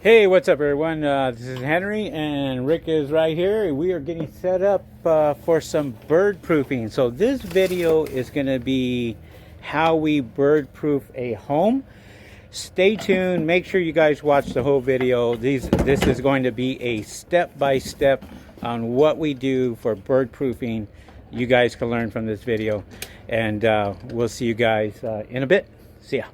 Hey, what's up, everyone? This is Henry, and Rick is right here. We are getting set up for some bird proofing. So this video is going to be how we bird proof a home. Stay tuned. Make sure you guys watch the whole video. This is going to be a step-by-step on what we do for bird proofing. You guys can learn from this video, and we'll see you guys in a bit. See ya.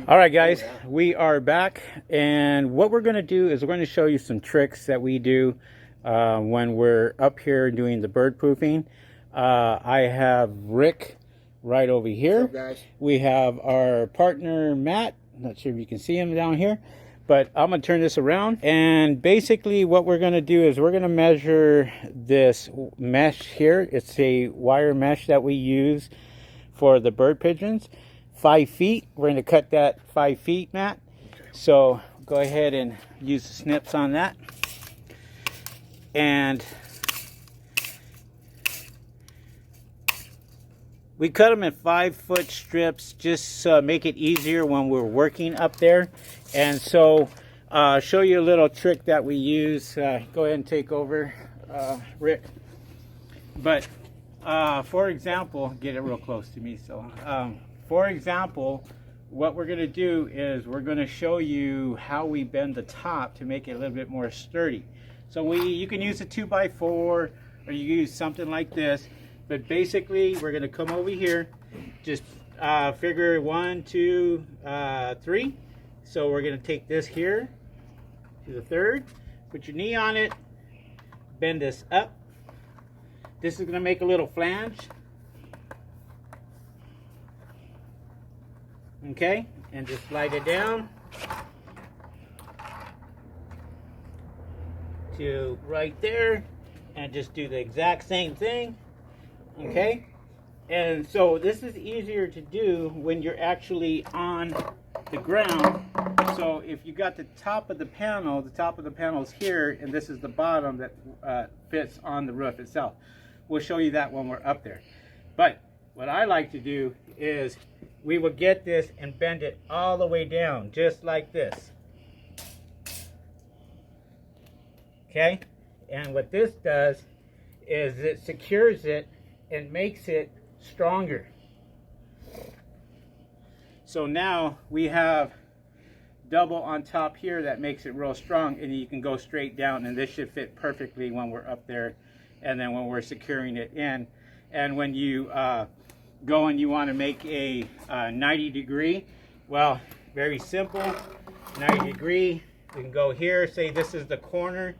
All right, guys, we are back, and what we're going to do is we're going to show you some tricks that we do when we're up here doing the bird proofing. I have Rick right over here. What's up, guys? We have our partner Matt. Not sure if you can see him down here, but I'm going to turn this around, and basically what we're going to do is we're going to measure this mesh here. It's a wire mesh that we use for the bird pigeons. 5 feet. We're going to cut that 5 feet, Matt. Okay. So go ahead and use the snips on that. And we cut them in 5-foot strips, just make it easier when we're working up there. And so show you a little trick that we use. Go ahead and take over, Rick. But for example, get it real close to me. So for example, what we're going to do is we're going to show you how we bend the top to make it a little bit more sturdy. So you can use a 2x4 or you use something like this, but basically we're going to come over here, just figure 1, 2, 3. So we're going to take this here to the third, put your knee on it, bend this up. This is going to make a little flange. Okay, and just slide it down to right there, and just do the exact same thing. Okay, and so this is easier to do when you're actually on the ground. So if you got the top of the panel is here, and this is the bottom that fits on the roof itself. We'll show you that when we're up there. But what I like to do is we will get this and bend it all the way down, just like this. Okay? And what this does is it secures it and makes it stronger. So now we have double on top here that makes it real strong, and you can go straight down, and this should fit perfectly when we're up there and then when we're securing it in. And when you go and you want to make a 90 degree, well, very simple. 90 degree, we can go here, say this is the corner.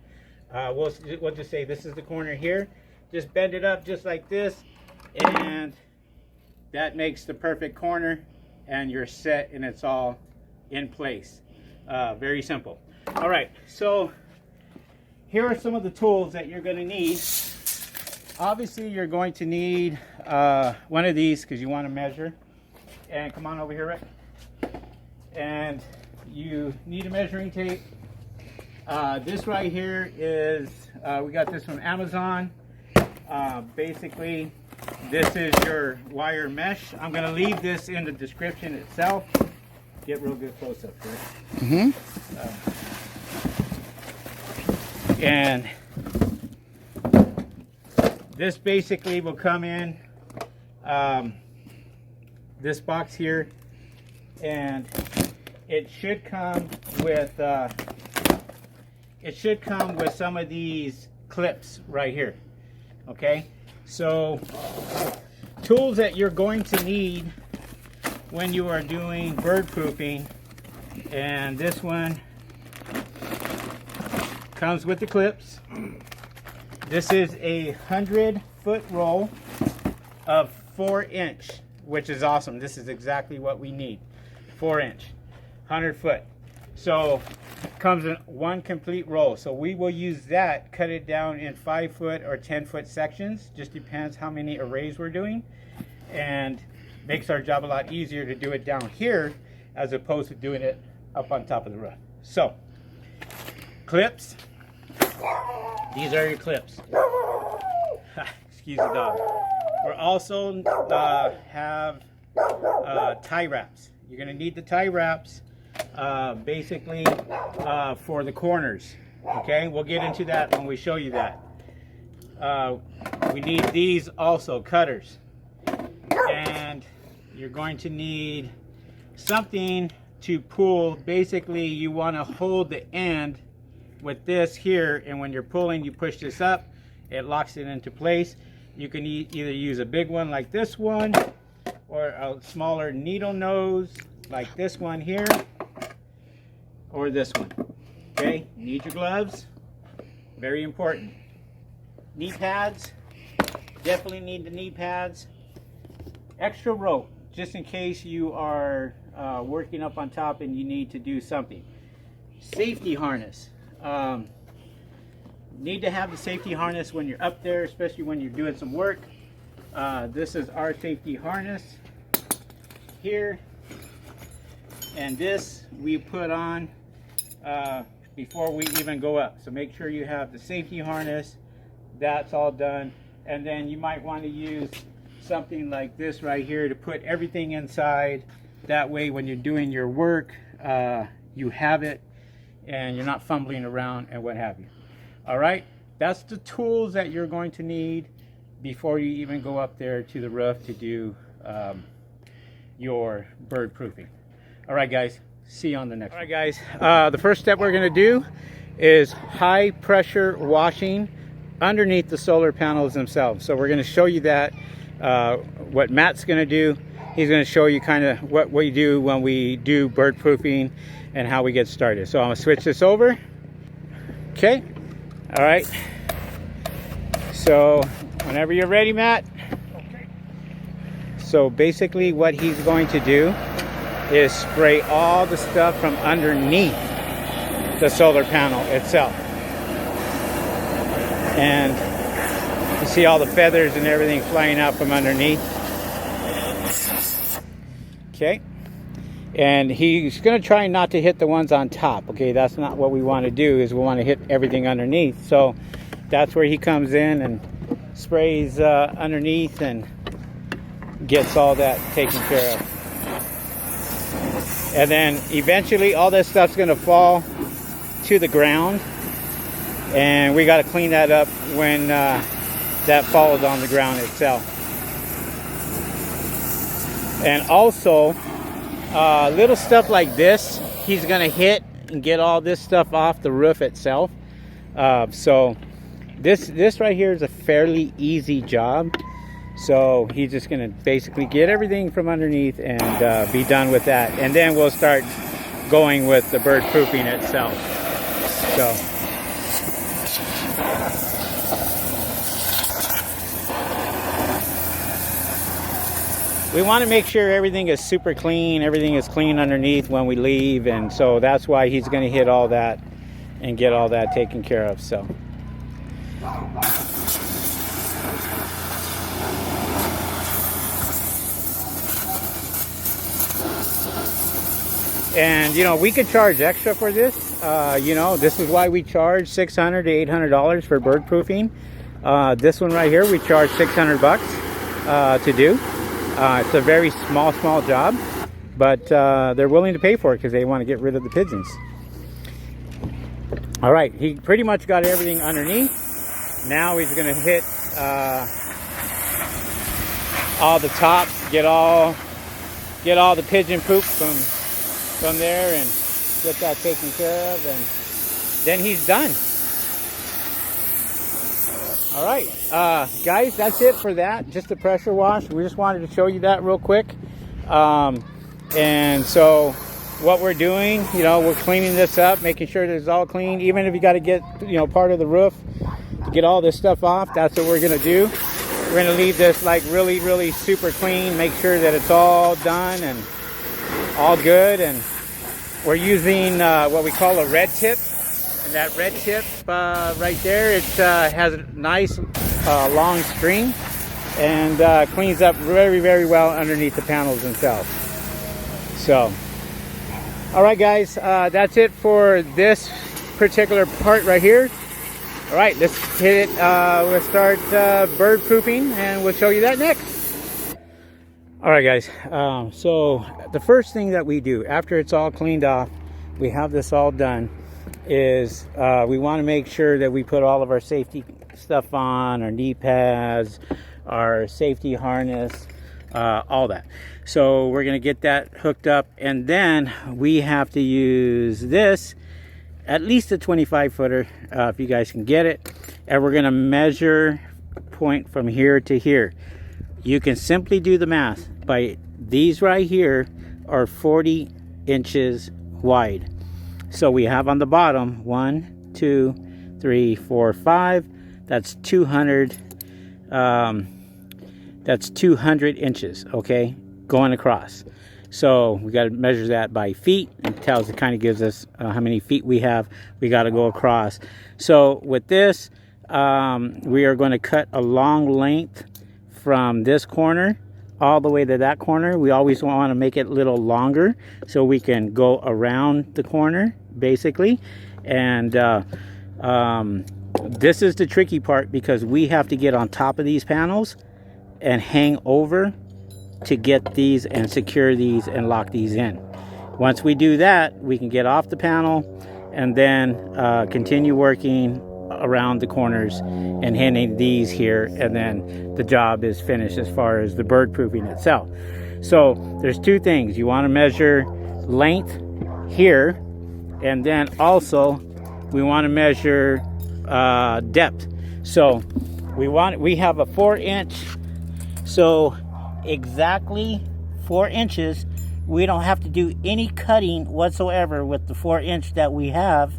We'll just say this is the corner here. Just bend it up just like this, and that makes the perfect corner, and you're set, and it's all in place. Very simple. All right, so here are some of the tools that you're going to need. Obviously, you're going to need one of these because you want to measure. And come on over here, Rick. And you need a measuring tape. This right here is, we got this from Amazon. Basically, this is your wire mesh. I'm going to leave this in the description itself. Get real good close up here. And this basically will come in this box here, and it should come with some of these clips right here. Okay, so tools that you're going to need when you are doing bird proofing, and this one comes with the clips. This is a 100-foot roll of 4-inch, which is awesome. This is exactly what we need. 4-inch, 100-foot. So it comes in one complete roll. So we will use that, cut it down in 5-foot or 10-foot sections. Just depends how many arrays we're doing, and makes our job a lot easier to do it down here as opposed to doing it up on top of the roof. So clips. These are your clips. Excuse the dog. We also have tie wraps. You're going to need the tie wraps. basically for the corners. Okay, we'll get into that when we show you that. We need these also, cutters. And you're going to need something to pull. Basically, you want to hold the end with this here, and when you're pulling, you push this up, it locks it into place. You can either use a big one like this one, or a smaller needle nose like this one here, or this one. Okay, you need your gloves, very important. Knee pads, definitely need the knee pads. Extra rope, just in case you are working up on top and you need to do something. Safety harness. Need to have the safety harness when you're up there, especially when you're doing some work. This is our safety harness here, and this we put on before we even go up. So make sure you have the safety harness. That's all done. And then you might want to use something like this right here to put everything inside. That way when you're doing your work, you have it and you're not fumbling around and what have you. All right, that's the tools that you're going to need before you even go up there to the roof to do your bird proofing. All right, guys, see you on the next one. All right, guys, the first step we're going to do is high pressure washing underneath the solar panels themselves. So we're going to show you that, what Matt's going to do. He's going to show you kind of what we do when we do bird proofing and how we get started. So I'm going to switch this over. Okay. All right. So whenever you're ready, Matt. Okay. So basically what he's going to do is spray all the stuff from underneath the solar panel itself. And you see all the feathers and everything flying out from underneath. Okay. And he's going to try not to hit the ones on top. Okay, that's not what we want to do, is we want to hit everything underneath. So that's where he comes in and sprays underneath and gets all that taken care of. And then eventually all this stuff's going to fall to the ground, and we got to clean that up when that falls on the ground itself. And also little stuff like this, he's going to hit and get all this stuff off the roof itself. So this right here is a fairly easy job. So he's just going to basically get everything from underneath and be done with that. And then we'll start going with the bird proofing itself. So we want to make sure everything is super clean, everything is clean underneath when we leave, and so that's why he's going to hit all that and get all that taken care of. So and you know, we could charge extra for this. You know, this is why we charge $600 to $800 for bird proofing. This one right here we charge $600 to do. It's a very small job, but they're willing to pay for it because they want to get rid of the pigeons. All right, he pretty much got everything underneath. Now he's going to hit all the top, get all the pigeon poop from there, and get that taken care of, and then he's done. All right, guys, that's it for that. Just a pressure wash. We just wanted to show you that real quick. And so what we're doing, you know, we're cleaning this up, making sure that it's all clean. Even if you got to get, you know, part of the roof to get all this stuff off, that's what we're going to do. We're going to leave this like really super clean, make sure that it's all done and all good. And we're using what we call a red tip. And that red tip right there, it has a nice long string and cleans up very well underneath the panels themselves. So, all right, guys, that's it for this particular part right here. All right, let's hit it. We'll start bird proofing, and we'll show you that next. All right, guys. So the first thing that we do after it's all cleaned off, we have this all done, is we want to make sure that we put all of our safety stuff on, our knee pads, our safety harness, all that. So we're going to get that hooked up, and then we have to use this, at least a 25 footer, if you guys can get it, and we're going to measure point from here to here. You can simply do the math by these right here are 40 inches wide. So we have on the bottom 1, 2, 3, 4, 5. That's 200. That's 200 inches. Okay, going across. So we got to measure that by feet. It tells, it kind of gives us how many feet we have. We got to go across. So with this, we are going to cut a long length from this corner all the way to that corner. We always want to make it a little longer so we can go around the corner, basically. And this is the tricky part, because we have to get on top of these panels and hang over to get these and secure these and lock these in. Once we do that, we can get off the panel and then continue working around the corners and hitting these here, and then the job is finished as far as the bird proofing itself. So there's two things. You want to measure length here, and then also we want to measure depth. So we have a 4-inch, so exactly 4 inches. We don't have to do any cutting whatsoever with the 4-inch that we have.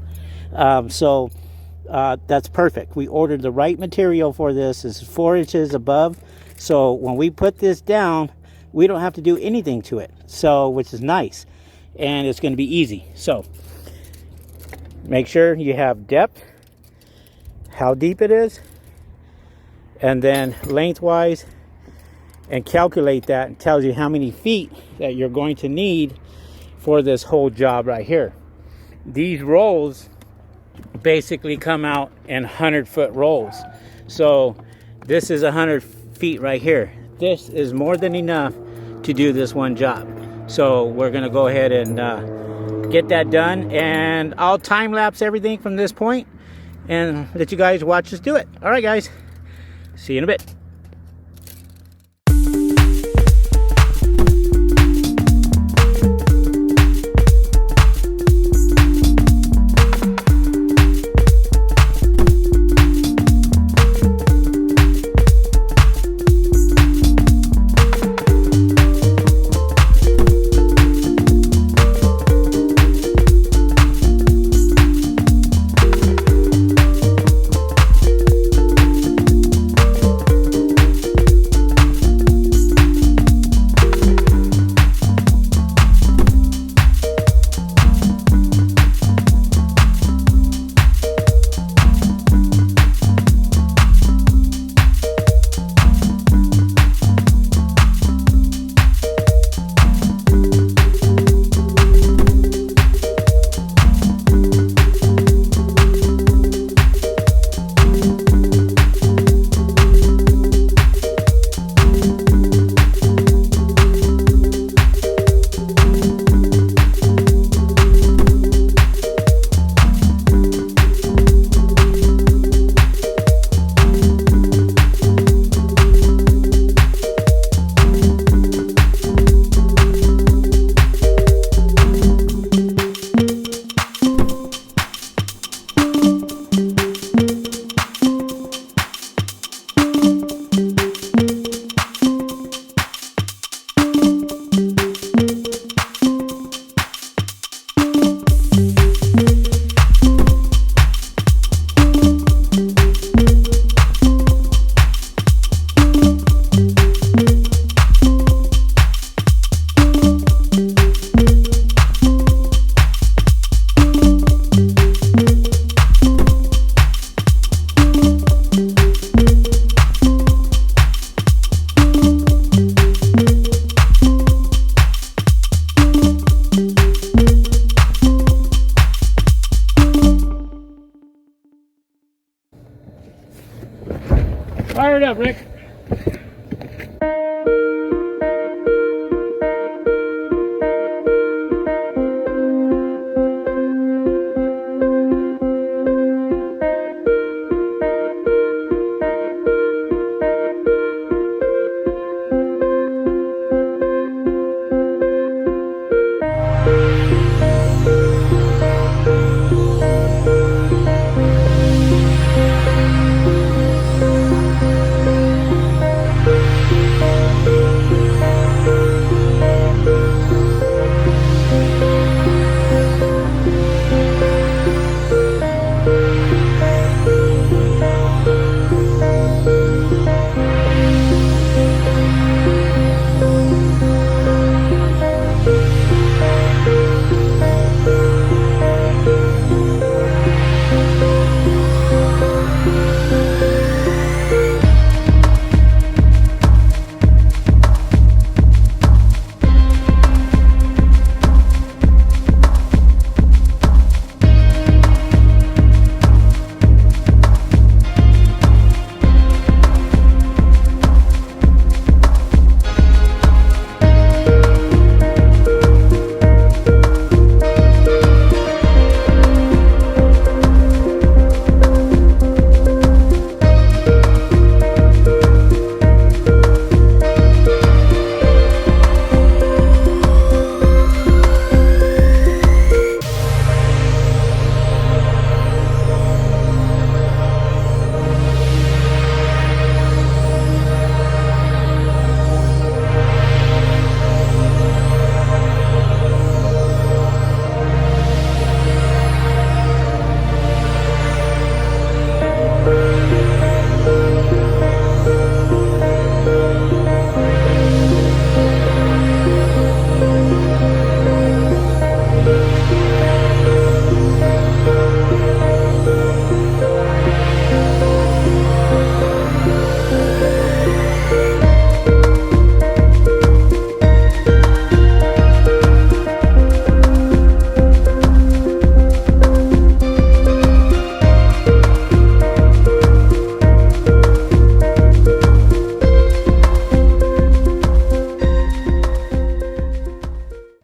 That's perfect. We ordered the right material for this. It's 4 inches above, so when we put this down, we don't have to do anything to it, so which is nice, and it's going to be easy. So make sure you have depth, how deep it is, and then lengthwise, and calculate that. It tells you how many feet that you're going to need for this whole job right here. These rolls basically come out in 100-foot rolls. So this is 100 feet right here. This is more than enough to do this one job. So we're gonna go ahead and get that done, and I'll time lapse everything from this point and let you guys watch us do it. All right, guys, see you in a bit. Fire it up, Rick.